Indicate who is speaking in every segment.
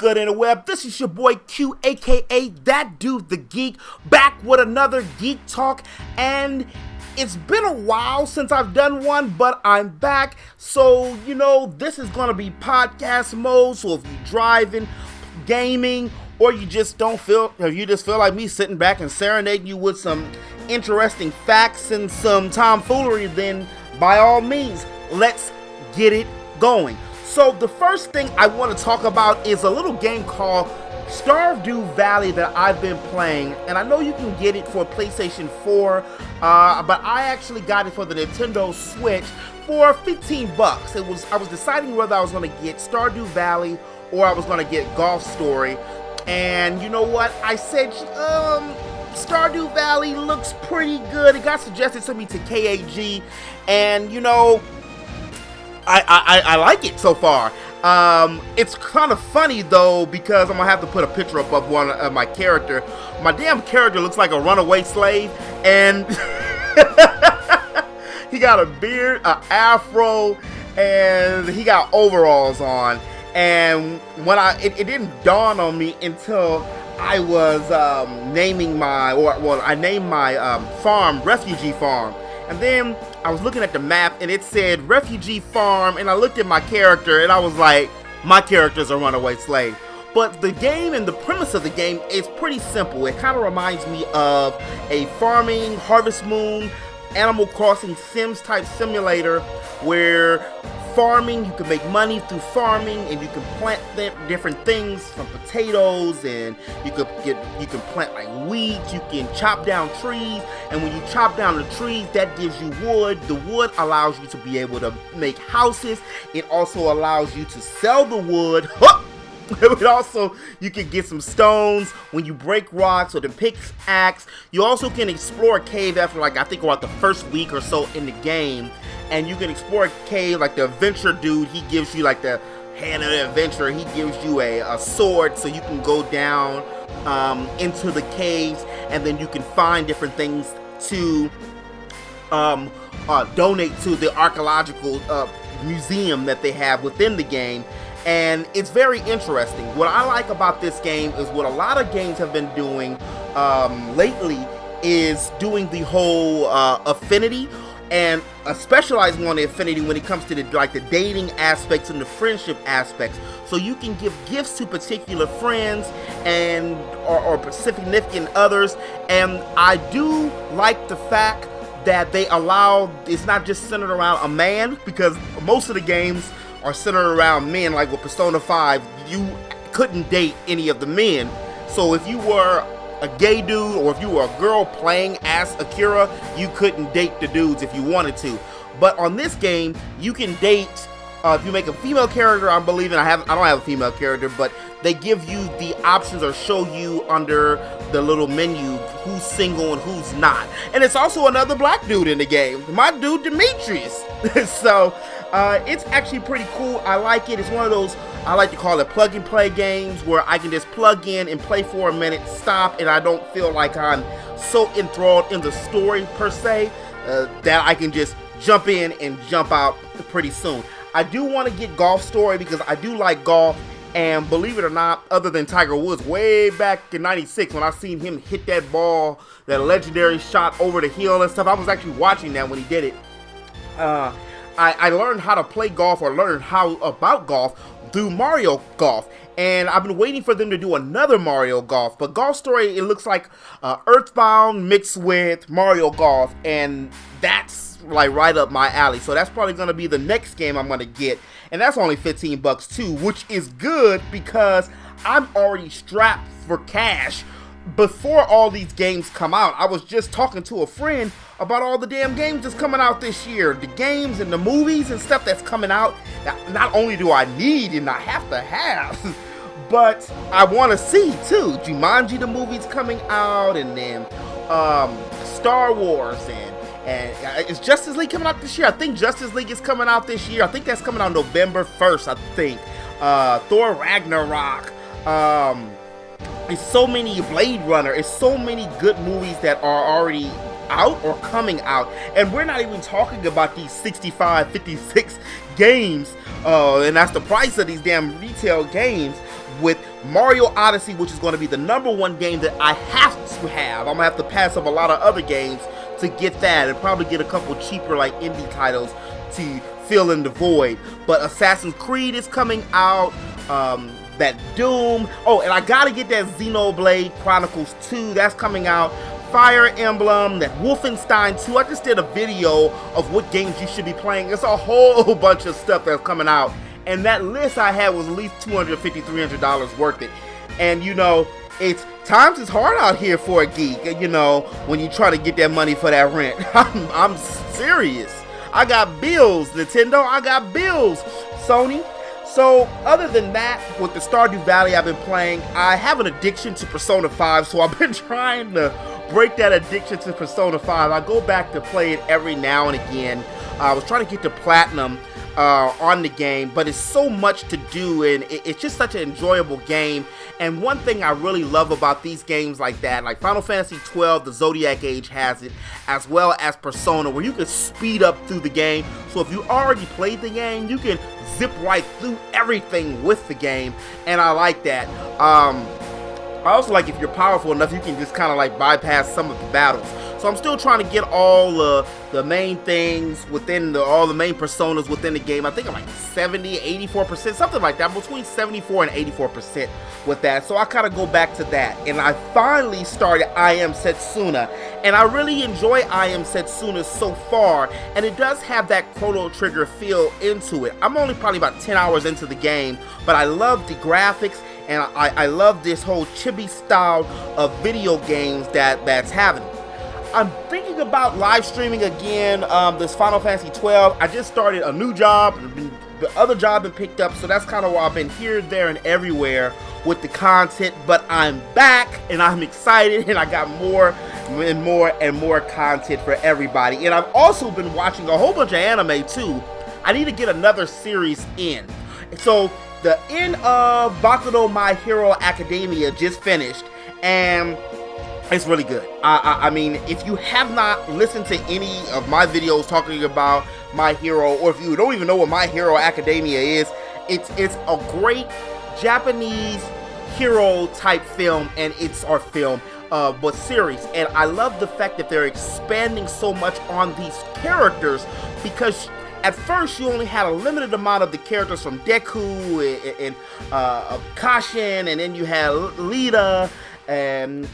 Speaker 1: good in the web? This is your boy Q, aka That Dude the Geek, back with another Geek Talk, and it's been a while since I've done one, but I'm back. So, this is gonna be podcast mode, so if you're driving, gaming, or you just feel like me sitting back and serenading you with some interesting facts and some tomfoolery, then by all means, let's get it going. So the first thing I want to talk about is a little game called Stardew Valley that I've been playing, and I know you can get it for PlayStation 4, but I actually got it for the Nintendo Switch for 15 bucks. I was deciding whether I was going to get Stardew Valley or I was going to get Golf Story, and you know what? I said, Stardew Valley looks pretty good. It got suggested to me to KAG, and I like it so far. It's kind of funny though, because I'm gonna have to put a picture up of one of my character. My damn character looks like a runaway slave, and he got a beard, an afro, and he got overalls on. And when it didn't dawn on me until I was naming I named my farm Refugee Farm, and then I was looking at the map and it said Refugee Farm, and I looked at my character and I was like, my character's a runaway slave. But the game and the premise of the game is pretty simple. It kind of reminds me of a farming, Harvest Moon, Animal Crossing Sims type simulator where farming, you can make money through farming, and you can plant different things from potatoes, and you can plant like weeds. You can chop down trees, and when you chop down the trees, that gives you wood. The wood allows you to be able to make houses. It also allows you to sell the wood. You can get some stones when you break rocks with a pickaxe. You also can explore a cave after I think about the first week or so in the game. And you can explore a cave, like the adventure dude, he gives you like the hand of the adventure. He gives you a sword so you can go down into the caves, and then you can find different things to donate to the archaeological museum that they have within the game. And it's very interesting. What I like about this game is what a lot of games have been doing lately is doing the whole affinity, and specializing on the affinity when it comes to the dating aspects and the friendship aspects. So you can give gifts to particular friends and or significant others. And I do like the fact that they allow, it's not just centered around a man, because most of the games are centered around men. Like with Persona 5, you couldn't date any of the men. So if you were a gay dude, or if you were a girl playing as Akira, you couldn't date the dudes if you wanted to. But on this game, you can date. If you make a female character, I'm believing I don't have a female character, but they give you the options or show you under the little menu who's single and who's not. And it's also another black dude in the game, my dude Demetrius. So it's actually pretty cool. I like it. It's one of those, I like to call it plug and play games, where I can just plug in and play for a minute, stop, and I don't feel like I'm so enthralled in the story per se that I can just jump in and jump out pretty soon. I do want to get Golf Story because I do like golf, and believe it or not, other than Tiger Woods way back in '96 when I seen him hit that ball, that legendary shot over the hill and stuff, I was actually watching that when he did it. I learned how to play golf, or learned how about golf through Mario Golf, and I've been waiting for them to do another Mario Golf. But Golf Story, it looks like Earthbound mixed with Mario Golf, and that's like right up my alley. So that's probably going to be the next game I'm going to get, and that's only 15 bucks too, which is good because I'm already strapped for cash. Before all these games come out, I was just talking to a friend about all the damn games that's coming out this year. The games and the movies and stuff that's coming out. Not only do I need and I have to have, but I want to see too. Jumanji, the movie's coming out, and then Star Wars, and is Justice League coming out this year? I think Justice League is coming out this year. I think that's coming out November 1st, I think. Thor Ragnarok. It's so many, Blade Runner. It's so many good movies that are already out or coming out, and we're not even talking about these 65, 56 games, and that's the price of these damn retail games. with Mario Odyssey, which is going to be the #1 game that I have to have. I'm going to have to pass up a lot of other games to get that, and probably get a couple cheaper like indie titles to fill in the void. But Assassin's Creed is coming out, that Doom, oh, and I gotta get that Xenoblade Chronicles 2, that's coming out, Fire Emblem, that Wolfenstein 2. I just did a video of what games you should be playing. It's a whole bunch of stuff that's coming out, and that list I had was at least $250, $300 worth it. And you know, times is hard out here for a geek, you know, when you try to get that money for that rent. I'm serious. I got bills, Nintendo, I got bills, Sony. So other than that, with the Stardew Valley I've been playing, I have an addiction to Persona 5, so I've been trying to break that addiction to Persona 5. I go back to play it every now and again. I was trying to get to Platinum on the game, but it's so much to do, and it's just such an enjoyable game. And one thing I really love about these games like that, like Final Fantasy 12, the Zodiac Age has it, as well as Persona, where you can speed up through the game. So if you already played the game, you can zip right through everything with the game, and I like that. I also like if you're powerful enough, you can just kind of like bypass some of the battles. So I'm still trying to get all the main things within all the main personas within the game. I think I'm like 70, 84%, something like that, between 74 and 84% with that. So I kind of go back to that. And I finally started I Am Setsuna, and I really enjoy I Am Setsuna so far, and it does have that Chrono Trigger feel into it. I'm only probably about 10 hours into the game, but I love the graphics, and I love this whole chibi style of video games that's happening. I'm thinking about live streaming again, this Final Fantasy 12. I just started a new job, the other job been picked up, so that's kind of why I've been here, there, and everywhere with the content, but I'm back, and I'm excited, and I got more and more and more content for everybody. And I've also been watching a whole bunch of anime too. I need to get another series in. So the end of Boku no My Hero Academia just finished, and it's really good. I mean, if you have not listened to any of my videos talking about My Hero, or if you don't even know what My Hero Academia is, it's a great Japanese hero type film, and but series. And I love the fact that they're expanding so much on these characters, because at first you only had a limited amount of the characters from Deku and Kashin, and then you had Lita and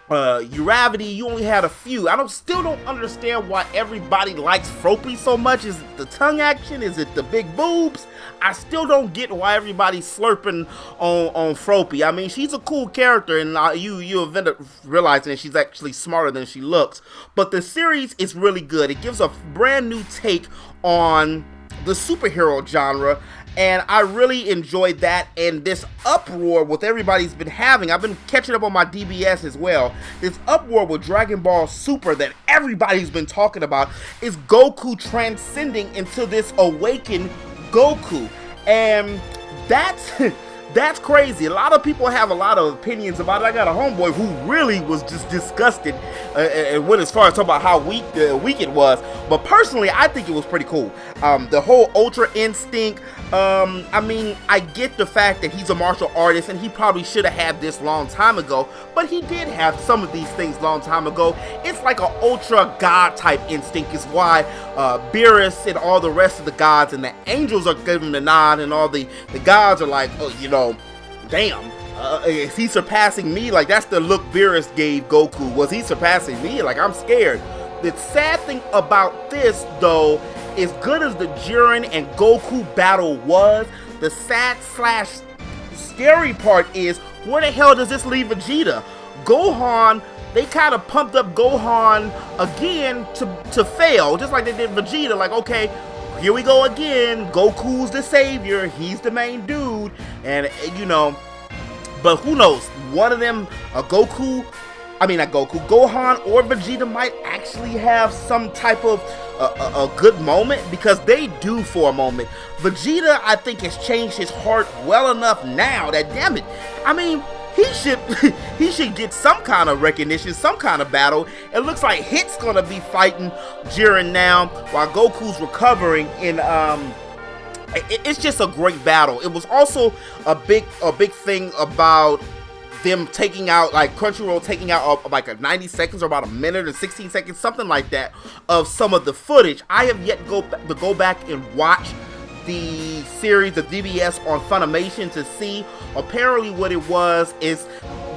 Speaker 1: Uravity. You only had a few. Still don't understand why everybody likes Froppy so much. Is it the tongue action? Is it the big boobs? I still don't get why everybody's slurping on Froppy. I mean, she's a cool character, and you end up realizing that she's actually smarter than she looks. But the series is really good. It gives a brand new take on the superhero genre, and I really enjoyed that. And this uproar with everybody's been having, I've been catching up on my DBS as well, this uproar with Dragon Ball Super that everybody's been talking about is Goku transcending into this awakened Goku, and that's crazy. A lot of people have a lot of opinions about it. I got a homeboy who really was just disgusted and went as far as talking about how weak it was. But personally, I think it was pretty cool. The whole Ultra Instinct. I mean, I get the fact that he's a martial artist, and he probably should have had this long time ago, but he did have some of these things long time ago. It's like an Ultra God type instinct is why Beerus and all the rest of the gods and the angels are giving the nod, and all the gods are like, oh, you know, damn, is he surpassing me? Like, that's the look Beerus gave Goku. Was he surpassing me? Like, I'm scared. The sad thing about this, though, as good as the Jiren and Goku battle was, the sad/scary part is, where the hell does this leave Vegeta? Gohan, they kind of pumped up Gohan again to fail, just like they did Vegeta. Like, okay, here we go again. Goku's the savior. He's the main dude. And, you know, but who knows? One of them, Gohan or Vegeta might actually have some type of a good moment, because they do for a moment. Vegeta, I think, has changed his heart well enough now that, damn it, I mean, he should get some kind of recognition, some kind of battle. It looks like Hit's gonna be fighting Jiren now, while Goku's recovering in it's just a great battle. It was also a big thing about them taking out, like Crunchyroll taking out like a 90 seconds or about a minute or 16 seconds, something like that, of some of the footage. I have yet to go back and watch the series of DBS on Funimation to see. Apparently what it was is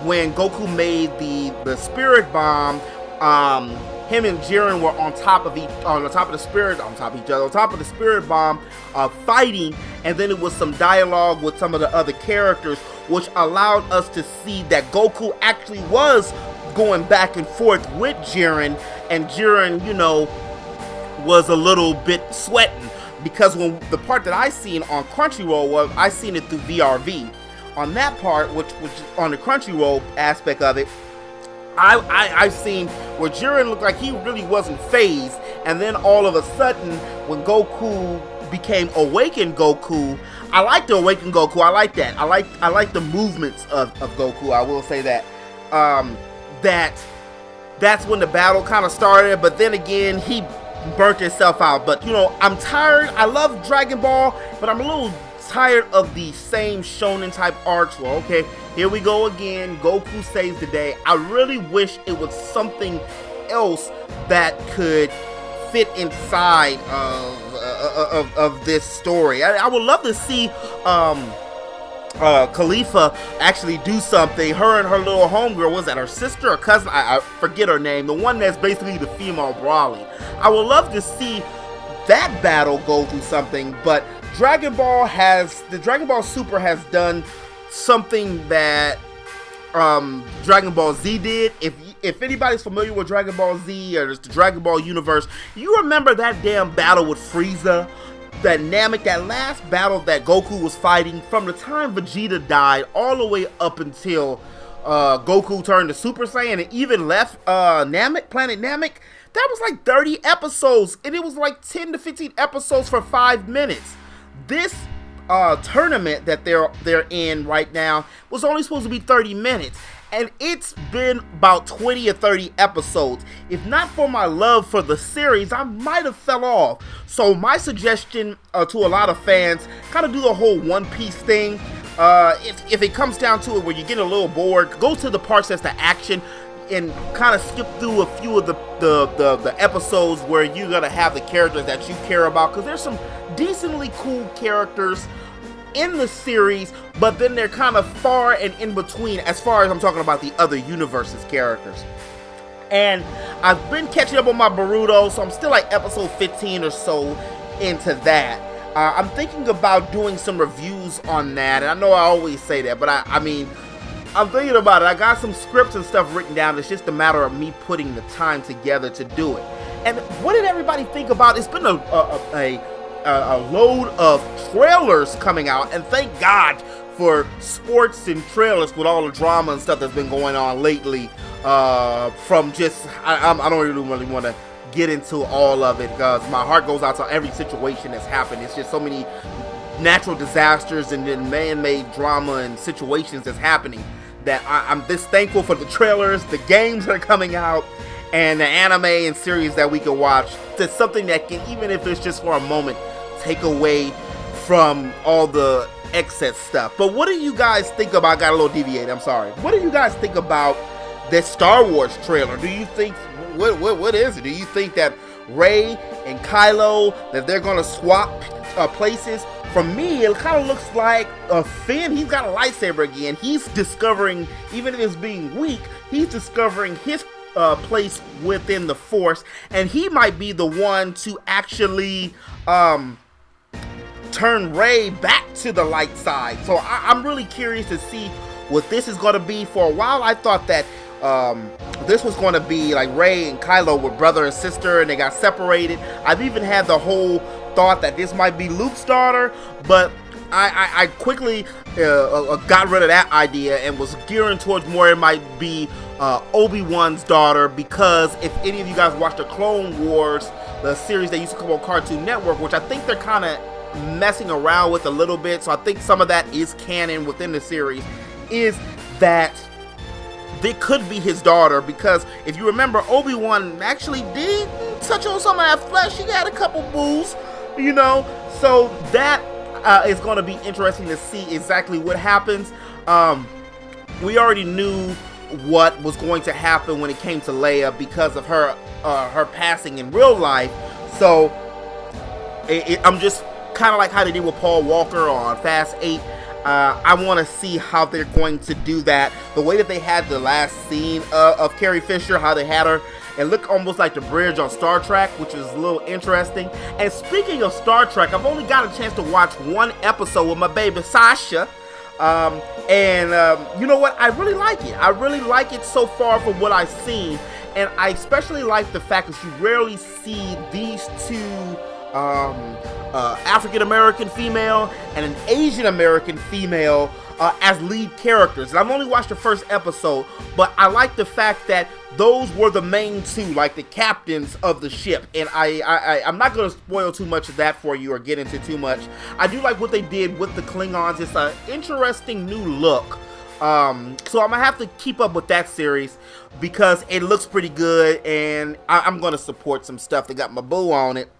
Speaker 1: when Goku made the spirit bomb, him and Jiren were on top of the spirit bomb, fighting, and then it was some dialogue with some of the other characters, which allowed us to see that Goku actually was going back and forth with Jiren, and Jiren, you know, was a little bit sweating, because when the part that I seen on Crunchyroll was, I seen it through VRV. On that part, which on the Crunchyroll aspect of it, I seen where Jiren looked like he really wasn't phased, and then all of a sudden, when Goku became Awakened Goku, I like the Awakened Goku. I like that. I like the movements of Goku. I will say that. That's when the battle kind of started, but then again, he burnt himself out. But you know, I'm tired. I love Dragon Ball, but I'm a little tired of the same shonen type arcs. Well, okay, here we go again. Goku saves the day. I really wish it was something else that could fit inside of this story. I would love to see Khalifa actually do something. Her and her little homegirl, was that her sister or cousin? I forget her name. The one that's basically the female Brawly. I would love to see that battle go through something, but Dragon Ball Super has done something that Dragon Ball Z did. If anybody's familiar with Dragon Ball Z or the Dragon Ball universe, you remember that damn battle with Frieza? That last battle that Goku was fighting from the time Vegeta died all the way up until Goku turned to Super Saiyan and even left Planet Namek. That was like 30 episodes, and it was like 10 to 15 episodes for 5 minutes. This tournament that they're in right now was only supposed to be 30 minutes, and it's been about 20 or 30 episodes. If not for my love for the series, I might have fell off. So my suggestion to a lot of fans, kind of do the whole One Piece thing. If it comes down to it where you get a little bored, go to the parts that's the action and kind of skip through a few of the episodes where you're gonna have the characters that you care about, because there's some decently cool characters in the series, but then they're kind of far and in between as far as I'm talking about the other universe's characters. And I've been catching up on my Boruto, so I'm still like episode 15 or so into that. I'm thinking about doing some reviews on that, and I know I always say that, but I mean, I'm thinking about it. I got some scripts and stuff written down. It's just a matter of me putting the time together to do it. And what did everybody think about? It's been a load of trailers coming out, and thank God for sports and trailers with all the drama and stuff that's been going on lately. From just, I don't really want to get into all of it, because my heart goes out to every situation that's happened. It's just so many natural disasters and then man-made drama and situations that's happening that I'm just thankful for the trailers, the games that are coming out, and the anime and series that we can watch. It's something that can, even if it's just for a moment, take away from all the excess stuff. But what do you guys think about, I got a little deviated, I'm sorry. What do you guys think about this Star Wars trailer? Do you think, what is it? Do you think that Rey and Kylo, that they're going to swap places? For me, it kind of looks like Finn. He's got a lightsaber again. He's discovering, even if it's being weak, he's discovering his place within the Force, and he might be the one to actually turn Rey back to the light side. So I'm really curious to see what this is going to be. For a while, I thought that this was going to be like Rey and Kylo were brother and sister, and they got separated. I've even had the whole thought that this might be Luke's daughter, but I quickly got rid of that idea and was gearing towards more it might be Obi-Wan's daughter, because if any of you guys watched the Clone Wars, the series that used to come on Cartoon Network, which I think they're kind of messing around with a little bit, so I think some of that is canon within the series, is that it could be his daughter, because if you remember, Obi-Wan actually did touch on some of that flesh. He got a couple boos, you know, so that it's going to be interesting to see exactly what happens. We already knew what was going to happen when it came to Leia because of her passing in real life. So I'm just kind of like how they did with Paul Walker on Fast 8. I want to see how they're going to do that. The way that they had the last scene of Carrie Fisher, how they had her, it looked almost like the bridge on Star Trek, which is a little interesting. And speaking of Star Trek, I've only got a chance to watch one episode with my baby Sasha. You know what? I really like it. I really like it so far from what I've seen. And I especially like the fact that you rarely see these two African-American female and an Asian-American female as lead characters. And I've only watched the first episode, but I like the fact that those were the main two, like the captains of the ship. And I'm not going to spoil too much of that for you or get into too much. I do like what they did with the Klingons. It's an interesting new look. So I'm going to have to keep up with that series because it looks pretty good, and I'm going to support some stuff that got my boo on it.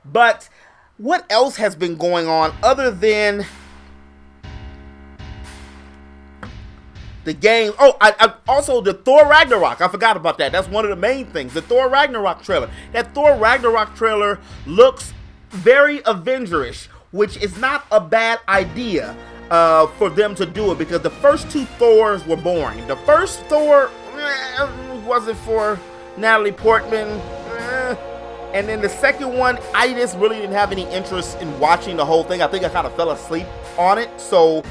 Speaker 1: But what else has been going on other than the game? Oh, I also the Thor Ragnarok. I forgot about that. That's one of the main things. The Thor Ragnarok trailer. That Thor Ragnarok trailer looks very Avengerish, which is not a bad idea for them to do it because the first two Thors were boring. The first Thor wasn't for Natalie Portman. And then the second one, I just really didn't have any interest in watching the whole thing. I think I kind of fell asleep on it, so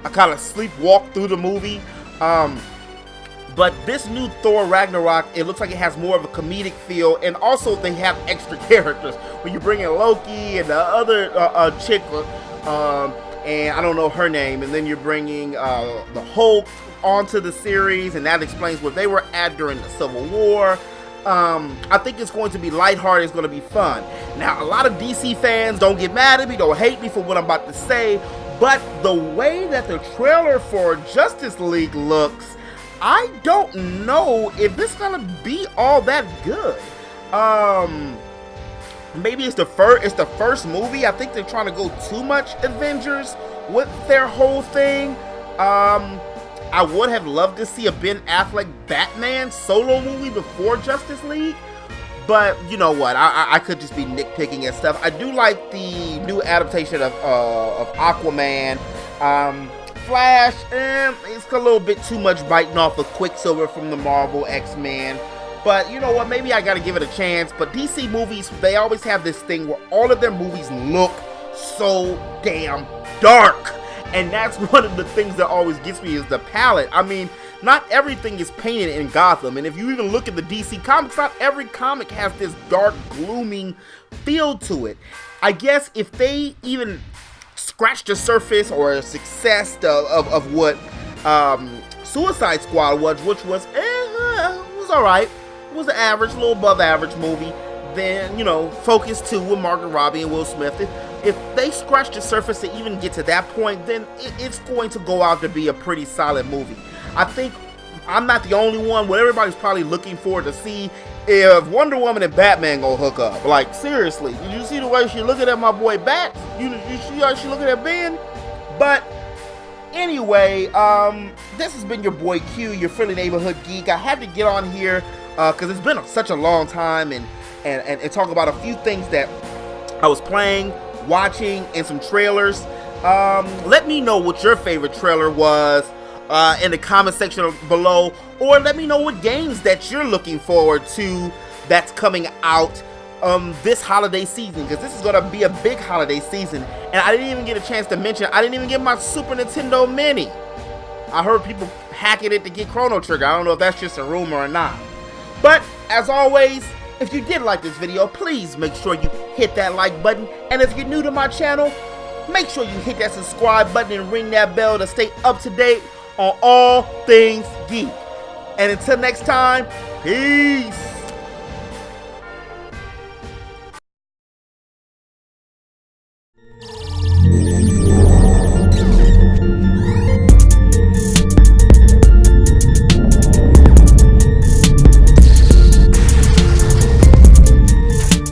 Speaker 1: I kind of sleepwalked through the movie. But this new Thor Ragnarok, it looks like it has more of a comedic feel, and also they have extra characters. When you bring in Loki and the other chick, and I don't know her name, and then you're bringing the Hulk onto the series, and that explains where they were at during the Civil War. I think it's going to be lighthearted. It's going to be fun. Now, a lot of DC fans don't get mad at me, don't hate me for what I'm about to say, but the way that the trailer for Justice League looks, I don't know if it's going to be all that good. Maybe it's the first movie. I think they're trying to go too much Avengers with their whole thing. I would have loved to see a Ben Affleck Batman solo movie before Justice League, but you know what? I could just be nitpicking and stuff. I do like the new adaptation of Aquaman. Flash, it's a little bit too much biting off of Quicksilver from the Marvel X-Men. But you know what? Maybe I gotta give it a chance. But DC movies, they always have this thing where all of their movies look so damn dark. And that's one of the things that always gets me is the palette. I mean, not everything is painted in Gotham. And if you even look at the DC comics, not every comic has this dark, glooming feel to it. I guess if they even scratched the surface or a success of what Suicide Squad was, which was, it was alright. It was an average, a little above average movie. Then, you know, Focus 2 with Margot Robbie and Will Smith. If they scratch the surface to even get to that point, then it's going to go out to be a pretty solid movie. I think I'm not the only one. What everybody's probably looking forward to see if Wonder Woman and Batman gonna hook up. Like, seriously, did you see the way she looking at my boy Bat? You see how she looking at Ben? But anyway, this has been your boy Q, your friendly neighborhood geek. I had to get on here because it's been such a long time and talk about a few things that I was playing, watching, and some trailers. Let me know what your favorite trailer was in the comment section below, or let me know what games that you're looking forward to that's coming out this holiday season, because this is going to be a big holiday season. And I didn't even get a chance to mention, I didn't even get my Super Nintendo Mini. I heard people hacking it to get Chrono Trigger. I don't know if that's just a rumor or not. But as always, if you did like this video, please make sure you hit that like button. And if you're new to my channel, make sure you hit that subscribe button and ring that bell to stay up to date on all things geek. And until next time, peace.